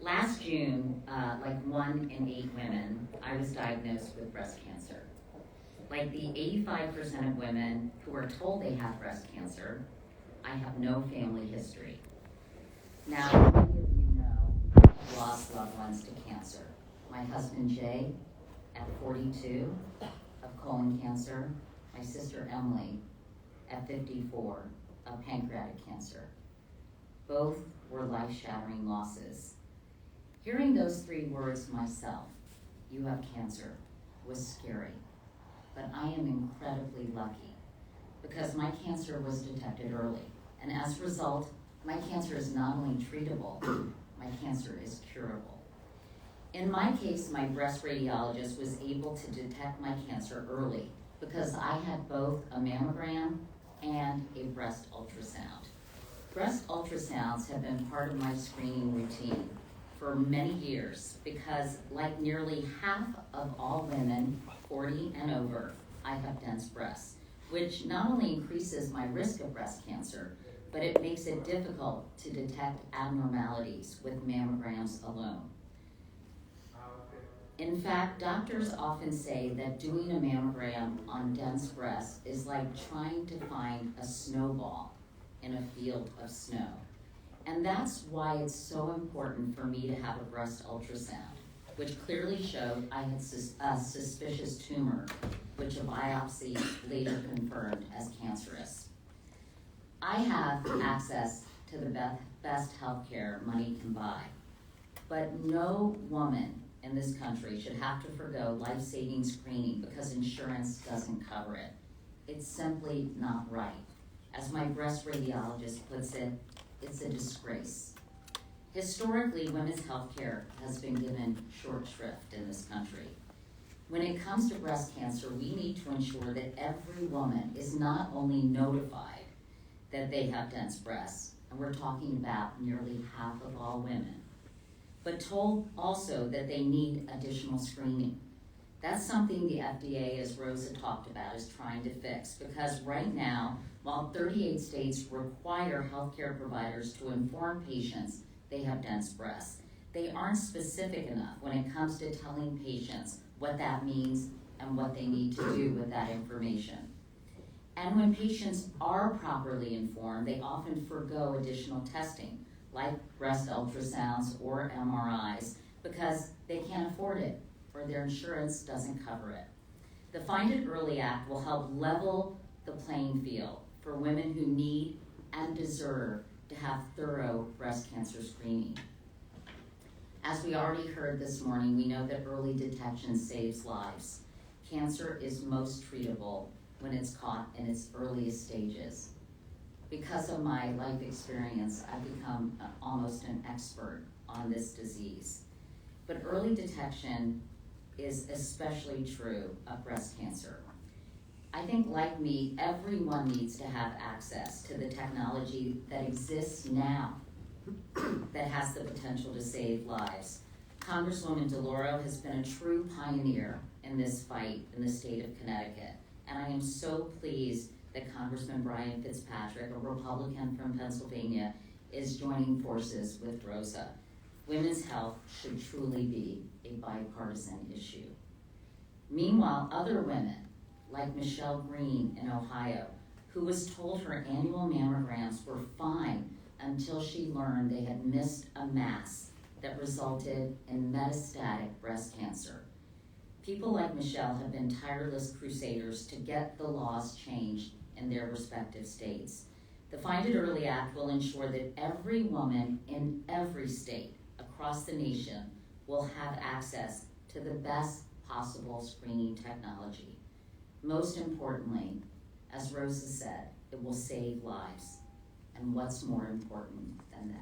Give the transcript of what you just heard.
Last June, like 1 in 8 women, I was diagnosed with breast cancer. Like the 85% of women who are told they have breast cancer, I have no family history. Now, many of you know I've lost loved ones to cancer. My husband Jay, at 42, of colon cancer. My sister Emily, at 54, of pancreatic cancer. Both were life-shattering losses. Hearing those 3 words myself, "you have cancer," was scary. But I am incredibly lucky because my cancer was detected early. And as a result, my cancer is not only treatable, my cancer is curable. In my case, my breast radiologist was able to detect my cancer early because I had both a mammogram and a breast ultrasound. Breast ultrasounds have been part of my screening routine for many years because, like nearly half of all women 40 and over, I have dense breasts, which not only increases my risk of breast cancer, but it makes it difficult to detect abnormalities with mammograms alone. In fact, doctors often say that doing a mammogram on dense breasts is like trying to find a snowball in a field of snow. And that's why it's so important for me to have a breast ultrasound, which clearly showed I had a suspicious tumor, which a biopsy later confirmed as cancerous. I have access to the best healthcare money can buy, but no woman in this country should have to forgo life-saving screening because insurance doesn't cover it. It's simply not right. As my breast radiologist puts it, it's a disgrace. Historically, women's health care has been given short shrift in this country. When it comes to breast cancer, we need to ensure that every woman is not only notified that they have dense breasts, and we're talking about nearly half of all women, but told also that they need additional screening. That's something the FDA, as Rosa talked about, is trying to fix because right now, while 38 states require healthcare providers to inform patients they have dense breasts, they aren't specific enough when it comes to telling patients what that means and what they need to do with that information. And when patients are properly informed, they often forgo additional testing, like breast ultrasounds or MRIs, because they can't afford it or their insurance doesn't cover it. The Find It Early Act will help level the playing field for women who need and deserve to have thorough breast cancer screening. As we already heard this morning, we know that early detection saves lives. Cancer is most treatable when it's caught in its earliest stages. Because of my life experience, I've become almost an expert on this disease. But early detection is especially true of breast cancer. I think, like me, everyone needs to have access to the technology that exists now that has the potential to save lives. Congresswoman DeLauro has been a true pioneer in this fight in the state of Connecticut, and I am so pleased that Congressman Brian Fitzpatrick, a Republican from Pennsylvania, is joining forces with Rosa. Women's health should truly be a bipartisan issue. Meanwhile, other women, like Michelle Green in Ohio, who was told her annual mammograms were fine until she learned they had missed a mass that resulted in metastatic breast cancer. People like Michelle have been tireless crusaders to get the laws changed in their respective states. The Find It Early Act will ensure that every woman in every state across the nation will have access to the best possible screening technology. Most importantly, as Rosa said, it will save lives. And what's more important than that?